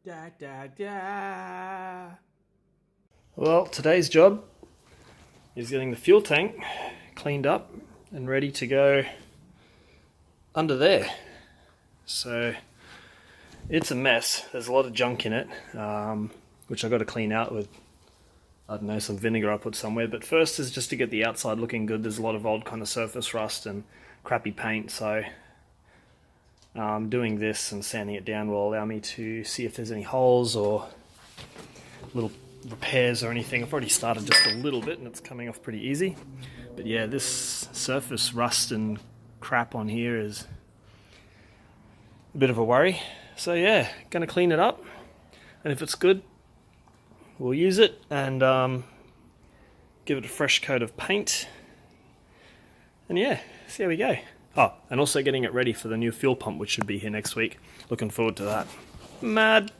Da, da, da. Well, today's job is getting the fuel tank cleaned up and ready to go under there. So it's a mess. There's a lot of junk in it, which I've got to clean out with, I don't know, some vinegar I put somewhere. But first is just to get the outside looking good. There's a lot of old kind of surface rust and crappy paint, so doing this and sanding it down will allow me to see if there's any holes or little repairs or anything. I've already started just a little bit and it's coming off pretty easy. But yeah, this surface rust and crap on here is a bit of a worry. So yeah, gonna clean it up, and if it's good, we'll use it and give it a fresh coat of paint. And yeah, see how we go. Oh, and also getting it ready for the new fuel pump, which should be here next week. Looking forward to that. Mad.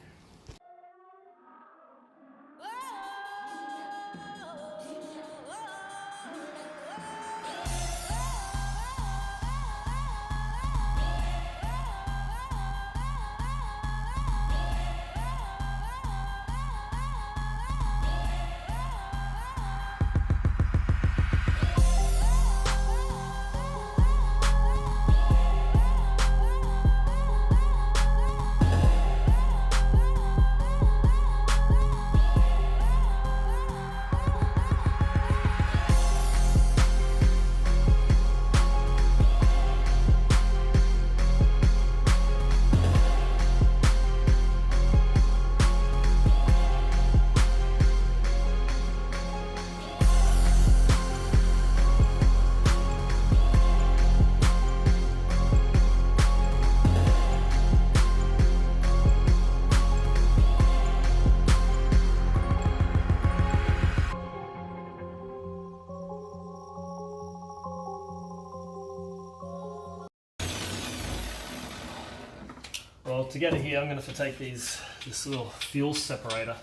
Well, to get it here, I'm going to have to take this little fuel separator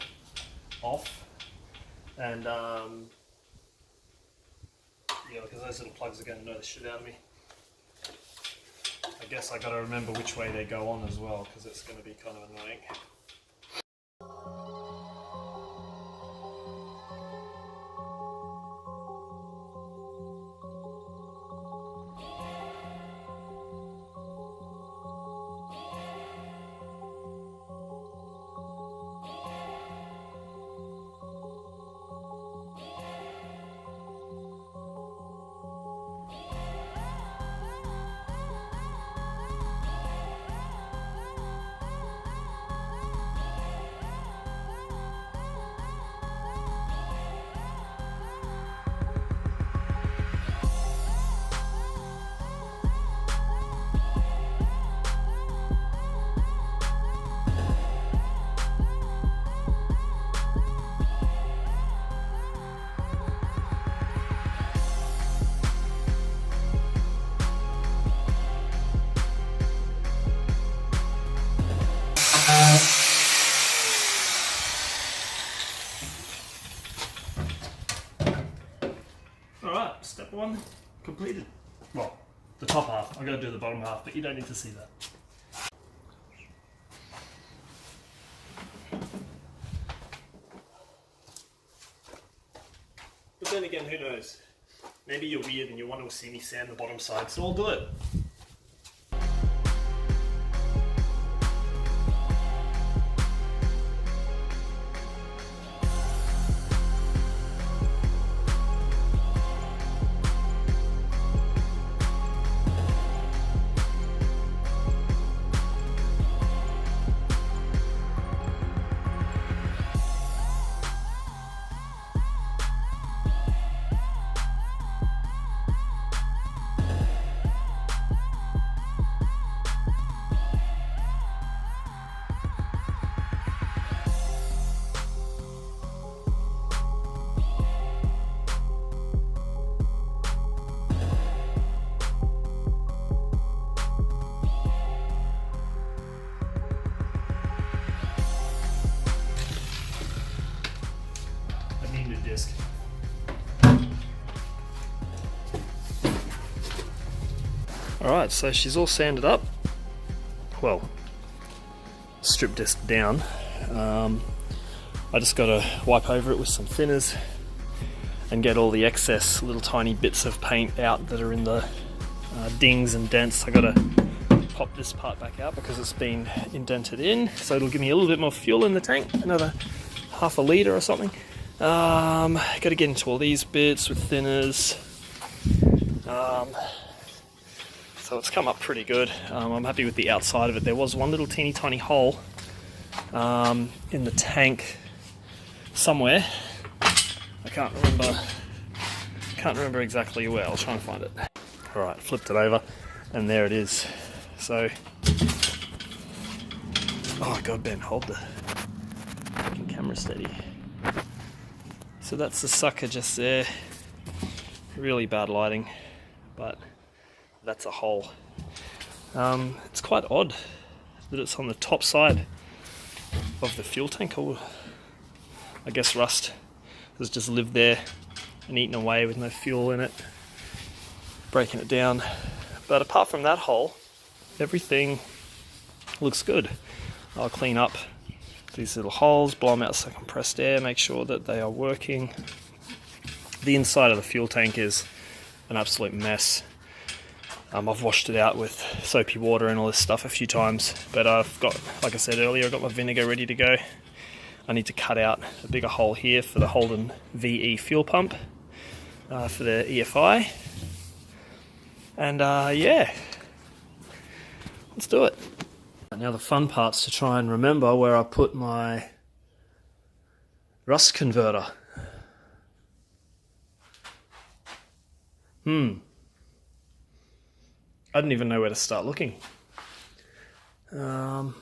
off, and yeah, because those little plugs are going to annoy the shit out of me. I guess I got to remember which way they go on as well, because it's going to be kind of annoying. Alright, step one completed. Well, the top half. I'm going to do the bottom half, but you don't need to see that. But then again, who knows? Maybe you're weird and you want to see me sand the bottom side, so I'll do it. Disc. Alright, so she's all sanded up. Well, strip disc down. I just got to wipe over it with some thinners and get all the excess little tiny bits of paint out that are in the dings and dents. I got to pop this part back out because it's been indented in, so it'll give me a little bit more fuel in the tank, another half a litre or something. Got to get into all these bits with thinners. So it's come up pretty good. I'm happy with the outside of it. There was one little teeny tiny hole in the tank somewhere. I can't remember exactly where. I'll try and find it. Alright, flipped it over and there it is. So, oh god, Ben, hold the fucking camera steady. So that's the sucker just there. Really bad lighting, but that's a hole. It's quite odd that it's on the top side of the fuel tank. Or I guess rust has just lived there and eaten away with no fuel in it, breaking it down. But apart from that hole, everything looks good. I'll clean up these little holes, blow them out some compressed air, make sure that they are working. The inside of the fuel tank is an absolute mess. I've washed it out with soapy water and all this stuff a few times, but I've got, like I said earlier, I've got my vinegar ready to go. I need to cut out a bigger hole here for the Holden VE fuel pump for the EFI. And yeah, let's do it. Now the fun part's to try and remember where I put my rust converter. I didn't even know where to start looking. Well,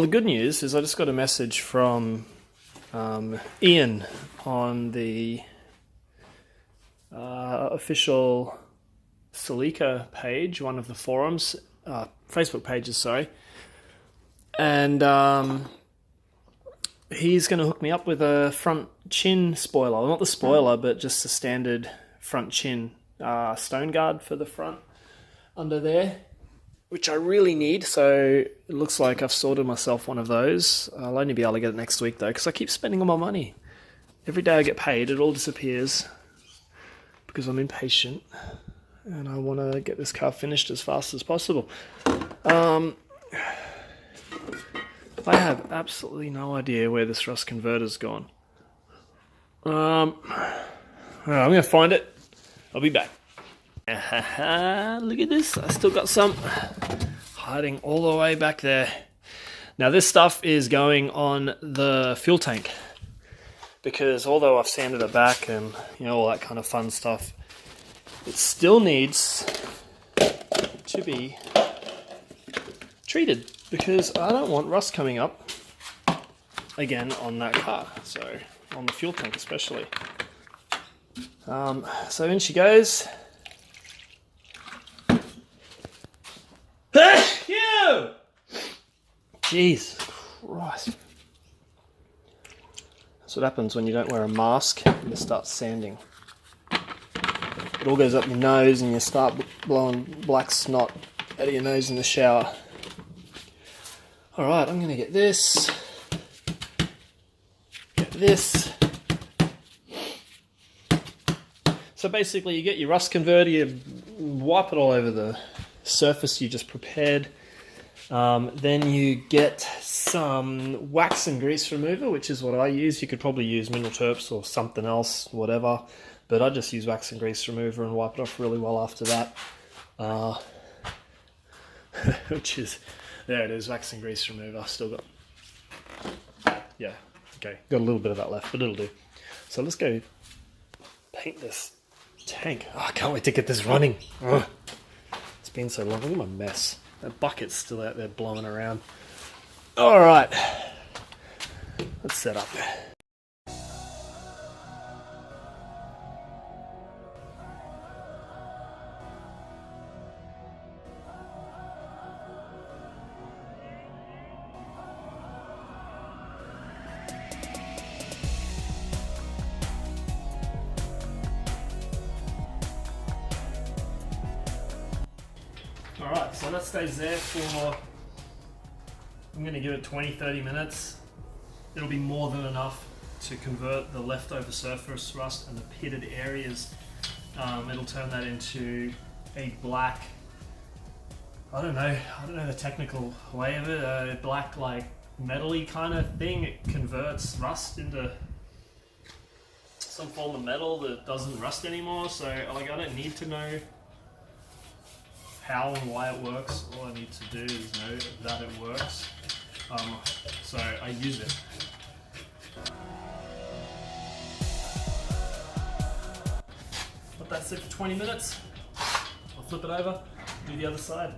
the good news is I just got a message from Ian on the official Celica page, one of the forums, Facebook pages, sorry. And he's going to hook me up with a front chin spoiler. Well, not the spoiler, but just the standard front chin stone guard for the front under there, which I really need. So it looks like I've sorted myself one of those. I'll only be able to get it next week though, because I keep spending all my money. Every day I get paid, it all disappears because I'm impatient and I want to get this car finished as fast as possible. I have absolutely no idea where this rust converter's gone. I'm going to find it. I'll be back. Look at this. I still got some hiding all the way back there. Now this stuff is going on the fuel tank, because although I've sanded it back and all that kind of fun stuff, it still needs to be treated, because I don't want rust coming up again on that car, so on the fuel tank especially. So in she goes. Phew! Jeez Christ. That's what happens when you don't wear a mask and you start sanding. It all goes up your nose and you start blowing black snot out of your nose in the shower. Alright, I'm going to get this. Get this. So basically you get your rust converter, you wipe it all over the surface you just prepared. Then you get some wax and grease remover, which is what I use. You could probably use mineral terps or something else, whatever. But I just use wax and grease remover and wipe it off really well after that. Which is, there it is, wax and grease remover. Still got, yeah, okay, got a little bit of that left, but it'll do. So let's go paint this tank. Oh, I can't wait to get this running. Ugh. It's been so long. Look at my mess. That bucket's still out there blowing around. All right, let's set up. Alright, so that stays there for I'm going to give it 20-30 minutes. It'll be more than enough to convert the leftover surface rust and the pitted areas. It'll turn that into a black, I don't know the technical way of it, a black like metal-y kind of thing. It converts rust into some form of metal that doesn't rust anymore. So like, I don't need to know how and why it works. All I need to do is know that it works. So I use it. Let that sit for 20 minutes. I'll flip it over, do the other side.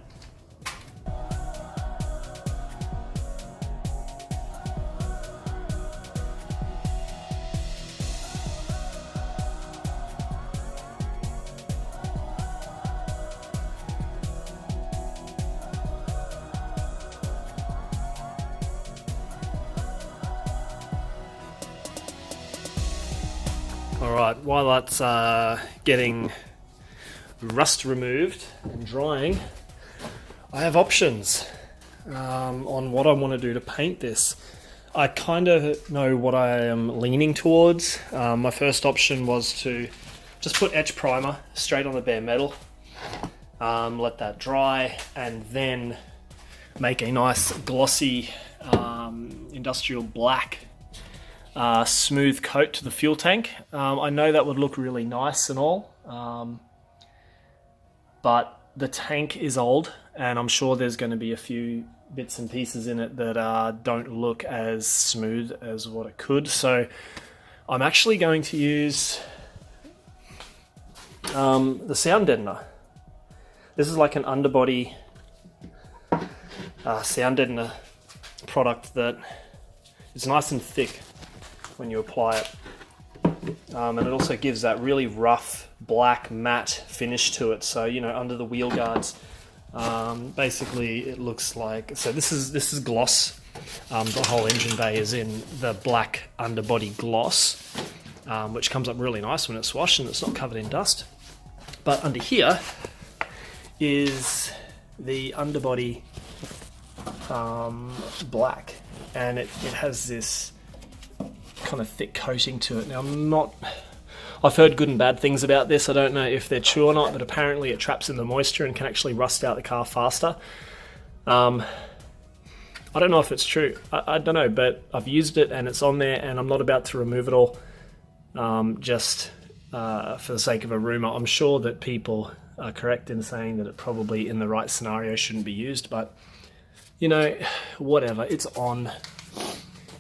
Alright, while that's getting rust removed and drying, I have options on what I want to do to paint this. I kind of know what I am leaning towards. My first option was to just put Etch Primer straight on the bare metal, let that dry, and then make a nice glossy industrial black smooth coat to the fuel tank. I know that would look really nice and all, but the tank is old and I'm sure there's going to be a few bits and pieces in it that don't look as smooth as what it could. So I'm actually going to use the sound deadener. This is like an underbody sound deadener product that is nice and thick when you apply it, and it also gives that really rough black matte finish to it. So you know, under the wheel guards, basically it looks like, so this is gloss. The whole engine bay is in the black underbody gloss, which comes up really nice when it's washed and it's not covered in dust. But under here is the underbody black, and it has this kind of thick coating to it. Now I've heard good and bad things about this. I don't know if they're true or not, but apparently it traps in the moisture and can actually rust out the car faster. I don't know if it's true. I don't know, but I've used it and it's on there, and I'm not about to remove it all just for the sake of a rumor. I'm sure that people are correct in saying that it probably in the right scenario shouldn't be used, but you know, whatever, it's on.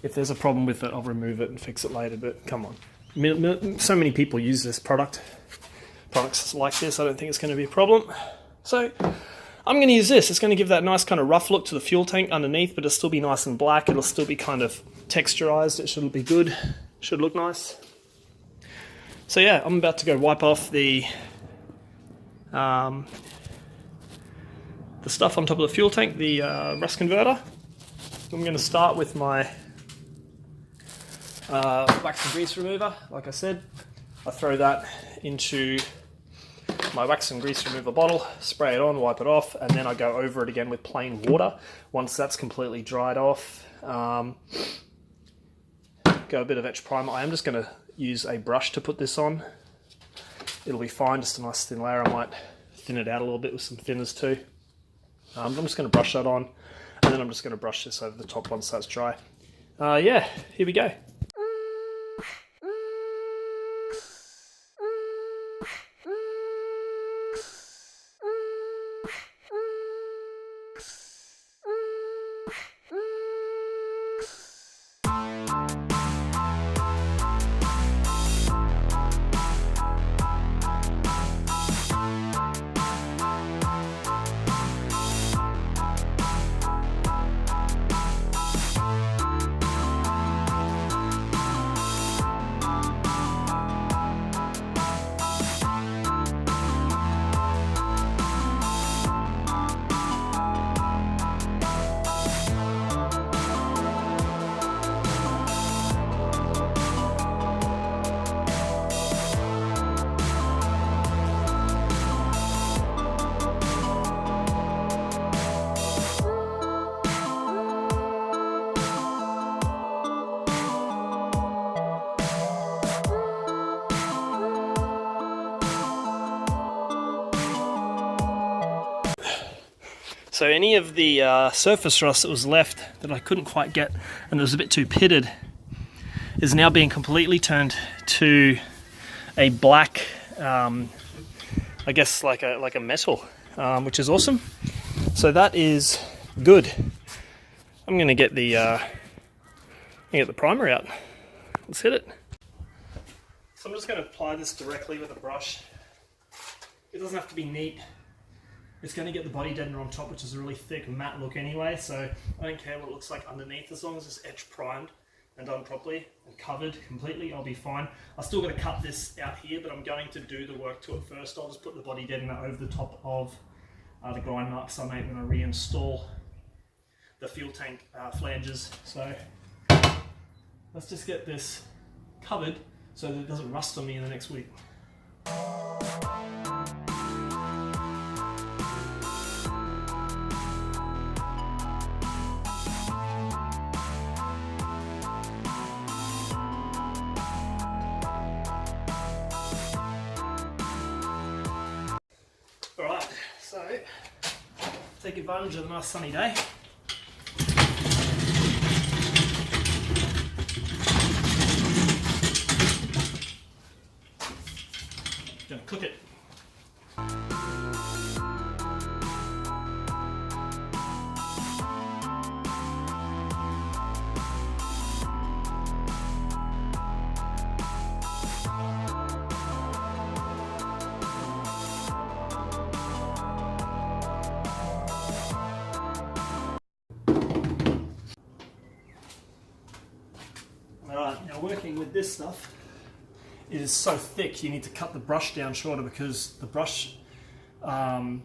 If there's a problem with it, I'll remove it and fix it later, but come on. So many people use this products like this, I don't think it's going to be a problem. So I'm going to use this. It's going to give that nice kind of rough look to the fuel tank underneath, but it'll still be nice and black. It'll still be kind of texturized. It should be good. Should look nice. So yeah, I'm about to go wipe off the stuff on top of the fuel tank, the rust converter. I'm going to start with my wax and grease remover. Like I said, I throw that into my wax and grease remover bottle, spray it on, wipe it off, and then I go over it again with plain water. Once that's completely dried off, go a bit of Etch Primer. I am just going to use a brush to put this on. It'll be fine, just a nice thin layer. I might thin it out a little bit with some thinners too. I'm just going to brush that on, and then I'm just going to brush this over the top once that's dry. Yeah, here we go. So any of the surface rust that was left that I couldn't quite get and it was a bit too pitted is now being completely turned to a black, I guess like a metal, which is awesome. So that is good. I'm gonna get the primer out. Let's hit it. So I'm just going to apply this directly with a brush. It doesn't have to be neat. It's going to get the body deadener on top, which is a really thick matte look anyway, so I don't care what it looks like underneath. As long as it's etch primed and done properly and covered completely, I'll be fine. I've still got to cut this out here, but I'm going to do the work to it first. I'll just put the body deadener over the top of the grind marks I made when I reinstall the fuel tank flanges. So let's just get this covered so that it doesn't rust on me in the next week. Alright, so take advantage of the nice sunny day. Gonna cook it. Alright, now working with this stuff is so thick you need to cut the brush down shorter because the brush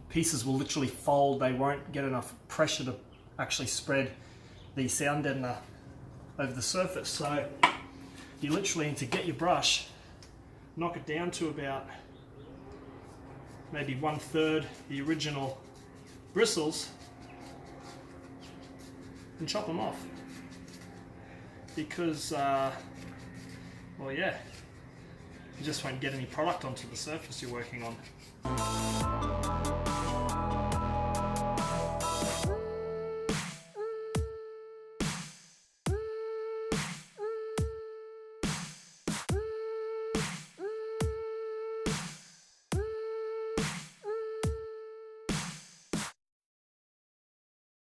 pieces will literally fold. They won't get enough pressure to actually spread the sound deadener over the surface. So you literally need to get your brush, knock it down to about maybe 1/3 the original bristles and chop them off because well, yeah, you just won't get any product onto the surface you're working on.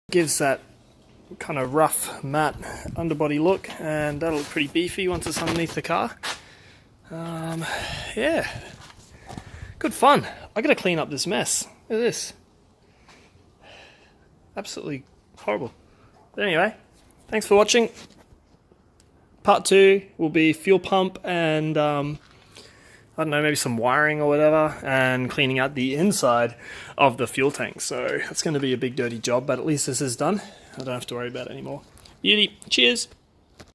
Gives that kind of rough matte underbody look, and that'll look pretty beefy once it's underneath the car. Yeah, good fun. I gotta clean up this mess. Look at this. Absolutely horrible. But anyway, thanks for watching. Part 2 will be fuel pump and I don't know, maybe some wiring or whatever, and cleaning out the inside of the fuel tank. So it's going to be a big dirty job, but at least this is done. I don't have to worry about it anymore. Beauty. Cheers.